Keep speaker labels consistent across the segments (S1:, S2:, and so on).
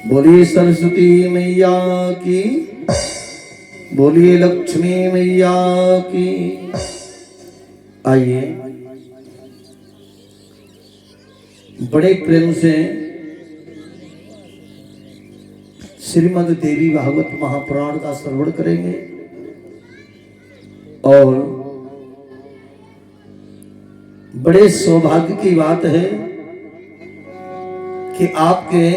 S1: बोलिए सरस्वती मैया की, बोलिए लक्ष्मी मैया की। आइए बड़े प्रेम से श्रीमद् देवी भागवत महापुराण का श्रवण करेंगे और बड़े सौभाग्य की बात है कि आपके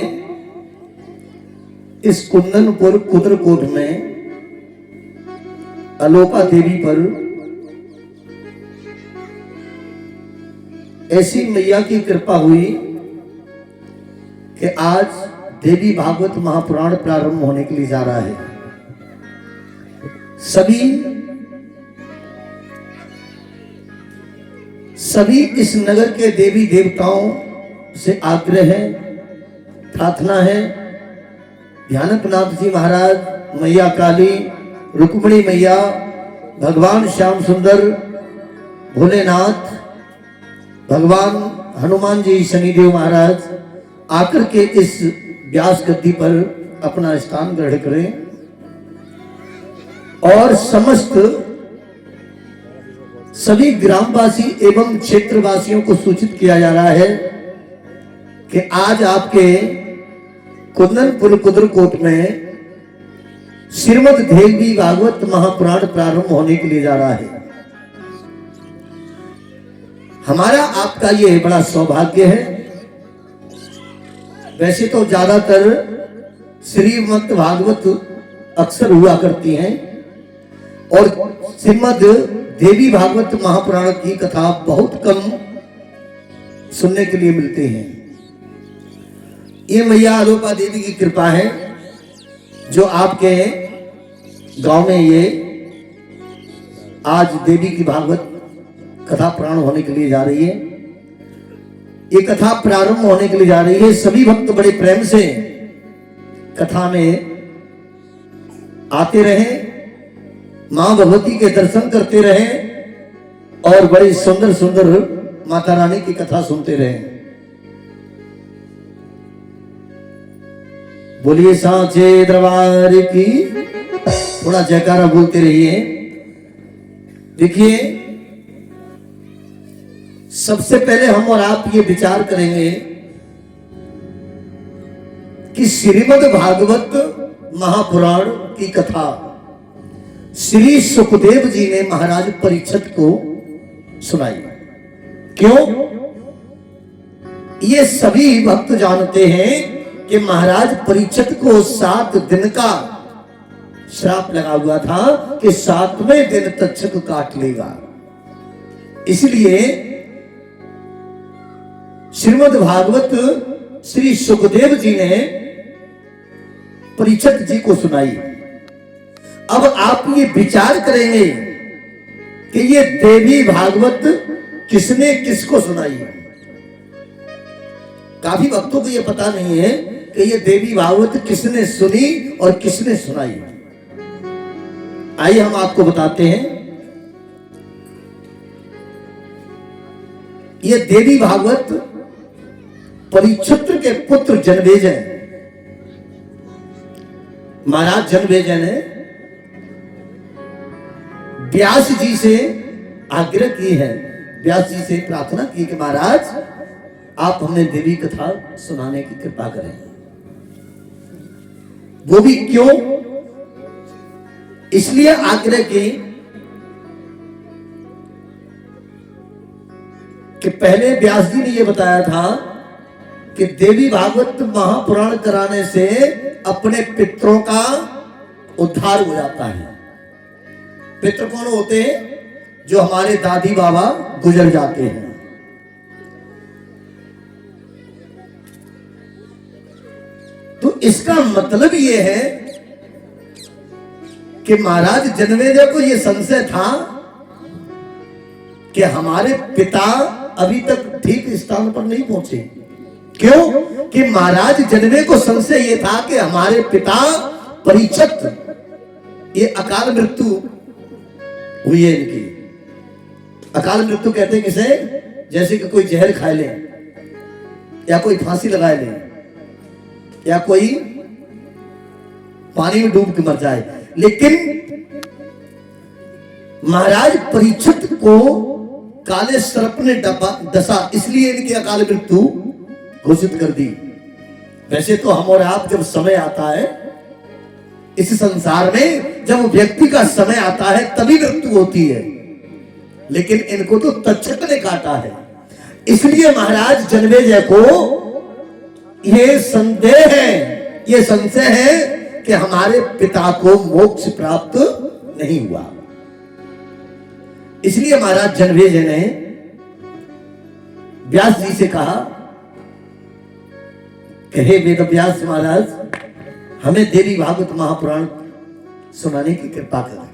S1: इस कुंदनपुर कुद्रकोट में अलोपा देवी पर ऐसी मैया की कृपा हुई कि आज देवी भागवत महापुराण प्रारंभ होने के लिए जा रहा है। सभी इस नगर के देवी देवताओं से आग्रह है, प्रार्थना है, ध्यानपनाथ जी महाराज, मैया काली, रुक्मिणी मैया, भगवान श्याम सुंदर, भोलेनाथ, भगवान हनुमान जी, शनिदेव महाराज आकर के इस व्यास गद्दी पर अपना स्थान ग्रहण करें और समस्त सभी ग्रामवासी एवं क्षेत्रवासियों को सूचित किया जा रहा है कि आज आपके कुंदनपुर कुद्रकोट में श्रीमद् देवी भागवत महापुराण प्रारंभ होने के लिए जा रहा है। हमारा आपका ये बड़ा सौभाग्य है। वैसे तो ज्यादातर श्रीमद् भागवत अक्सर हुआ करती हैं और श्रीमद् देवी भागवत महापुराण की कथा बहुत कम सुनने के लिए मिलते हैं। ये मैया अलोपा देवी की कृपा है जो आपके गांव में ये आज देवी की भागवत कथा प्रारंभ होने के लिए जा रही है। ये कथा प्रारंभ होने के लिए जा रही है। सभी भक्त बड़े प्रेम से कथा में आते रहे, मां भगवती के दर्शन करते रहे और बड़ी सुंदर सुंदर माता रानी की कथा सुनते रहे। बोलिए सांचे दरबार की। थोड़ा जयकारा बोलते रहिए। देखिए, सबसे पहले हम और आप ये विचार करेंगे कि श्रीमद् भागवत महापुराण की कथा श्री सुखदेव जी ने महाराज परीक्षित को सुनाई। क्यों? ये सभी भक्त जानते हैं कि महाराज परीक्षित को 7 दिन का श्राप लगा हुआ था कि 7वें दिन तक्षक काट लेगा। इसलिए श्रीमद् भागवत श्री सुखदेव जी ने परीक्षित जी को सुनाई। अब आप ये विचार करेंगे कि ये देवी भागवत किसने किसको सुनाई। काफी भक्तों को ये पता नहीं है कि ये देवी भागवत किसने सुनी और किसने सुनाई। आइए हम आपको बताते हैं। ये देवी भागवत परीक्षित के पुत्र जनमेजय, महाराज जनमेजय ने व्यास जी से आग्रह की है, व्यास जी से प्रार्थना की कि महाराज आप हमें देवी कथा सुनाने की कृपा करें। वो भी क्यों? इसलिए आग्रह की कि पहले व्यास जी ने यह बताया था कि देवी भागवत महापुराण कराने से अपने पितरों का उद्धार हो जाता है। पितर कौन होते हैं? जो हमारे दादी बाबा गुजर जाते हैं। तो इसका मतलब यह है कि महाराज जनमेजय को यह संशय था कि हमारे पिता अभी तक ठीक स्थान पर नहीं पहुंचे। क्यों? कि महाराज जनमेजय को संशय यह था कि हमारे पिता परीक्षित ये अकाल मृत्यु हुई है इनकी। अकाल मृत्यु कहते हैं किसे? जैसे कि कोई जहर खा ले या कोई फांसी लगा ले या कोई पानी में डूब के मर जाए। लेकिन महाराज परीक्षित को काले सर्प ने डसा, इसलिए इनकी अकाल मृत्यु घोषित कर दी। वैसे तो हम और आप जब समय आता है इस संसार में, जब व्यक्ति का समय आता है तभी मृत्यु होती है, लेकिन इनको तो तक्षक ने काटा है। इसलिए महाराज जन्मेजय को यह संदेह है, यह संशय है कि हमारे पिता को मोक्ष प्राप्त नहीं हुआ। इसलिए महाराज जन्मेजय ने व्यास जी से कहा कि हे वेद व्यास महाराज, हमें देवी भागवत महापुराण सुनाने की कृपा करें।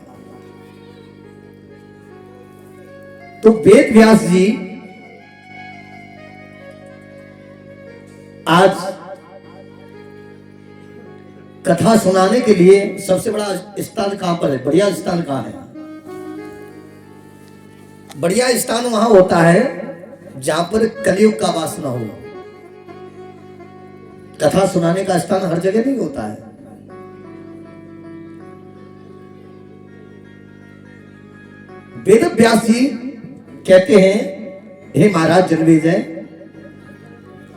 S1: तो वेद व्यास जी आज कथा सुनाने के लिए सबसे बड़ा स्थान कहां पर है, बढ़िया स्थान कहां है? बढ़िया स्थान वहां होता है जहां पर कलयुग का वास ना हो। कथा सुनाने का स्थान हर जगह नहीं होता है। वेद व्यास जी कहते हैं, हे महाराज जन्मेजय,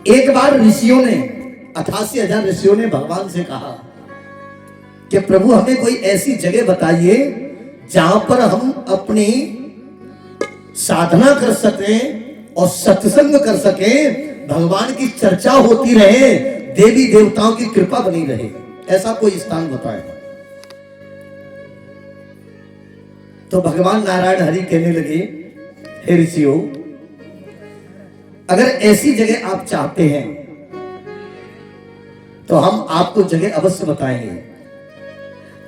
S1: एक बार ऋषियों ने 88,000 ऋषियों ने भगवान से कहा कि प्रभु हमें कोई ऐसी जगह बताइए जहां पर हम अपनी साधना कर सकें और सत्संग कर सकें, भगवान की चर्चा होती रहे, देवी देवताओं की कृपा बनी रहे, ऐसा कोई स्थान बताए। तो भगवान नारायण हरि कहने लगे, हे ऋषियों, अगर ऐसी जगह आप चाहते हैं तो हम आपको जगह अवश्य बताएंगे।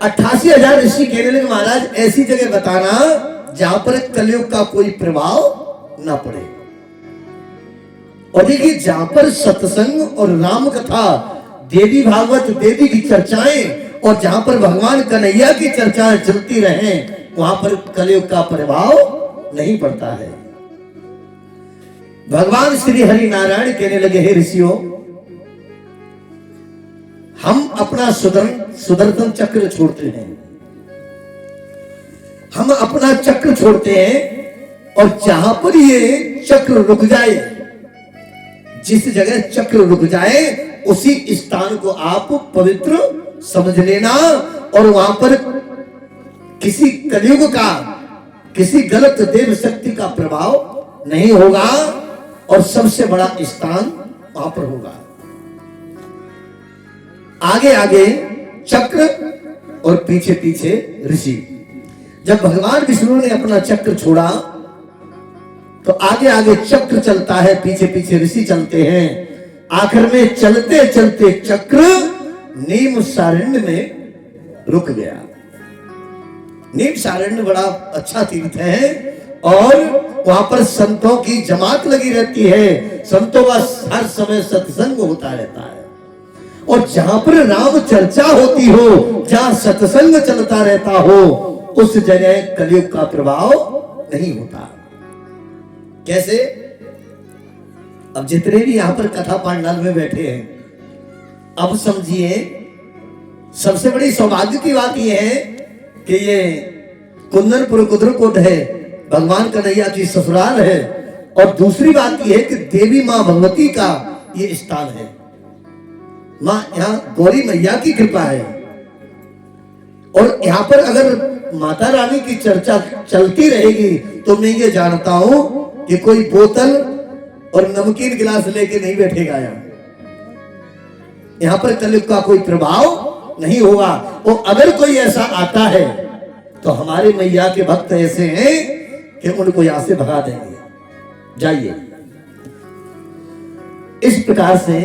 S1: 88,000 ऋषि कहने लगे, महाराज ऐसी जगह बताना जहां पर कलयुग का कोई प्रभाव ना पड़े। और देखिए, जहां पर सत्संग और राम कथा, देवी भागवत, देवी की चर्चाएं, और जहां पर भगवान कन्हैया की चर्चाएं चलती रहें, वहां पर कलयुग का प्रभाव नहीं पड़ता है। भगवान श्री हरि नारायण कहने लगे, हे ऋषियों, हम अपना सुदर्शन चक्र छोड़ते हैं, हम अपना चक्र छोड़ते हैं, और जहां पर ये चक्र रुक जाए, जिस जगह चक्र रुक जाए उसी स्थान को आप पवित्र समझ लेना, और वहां पर किसी कलयुग का, किसी गलत देव शक्ति का प्रभाव नहीं होगा, और सबसे बड़ा स्थान वहां पर होगा। आगे आगे चक्र और पीछे पीछे ऋषि। जब भगवान विष्णु ने अपना चक्र छोड़ा तो आगे आगे चक्र चलता है, पीछे पीछे ऋषि चलते हैं। आखिर में चलते चलते चक्र नीम सारण्य में रुक गया। नीम सारण्य बड़ा अच्छा तीर्थ है, और वहां पर संतों की जमात लगी रहती है, संतों का हर समय सत्संग होता रहता है। और जहां पर राम चर्चा होती हो, जहां सत्संग चलता रहता हो, उस जगह कलयुग का प्रभाव नहीं होता। कैसे? अब जितने भी यहां पर कथा पांडाल में बैठे हैं, अब समझिए सबसे बड़ी सौभाग्य की बात यह है कि ये कुंदनपुर कुद्रकोट है, भगवान कन्हैया की ससुराल है, और दूसरी बात यह है कि देवी मां भगवती का ये स्थान है। मां यहाँ गौरी मैया की कृपा है, और यहाँ पर अगर माता रानी की चर्चा चलती रहेगी तो मैं ये जानता हूं कि कोई बोतल और नमकीन गिलास लेके नहीं बैठेगा। यहाँ पर कलयुग का कोई प्रभाव नहीं होगा। और अगर कोई ऐसा आता है तो हमारे मैया के भक्त ऐसे हैं कि उनको यहां से भगा देंगे। जाइए। इस प्रकार से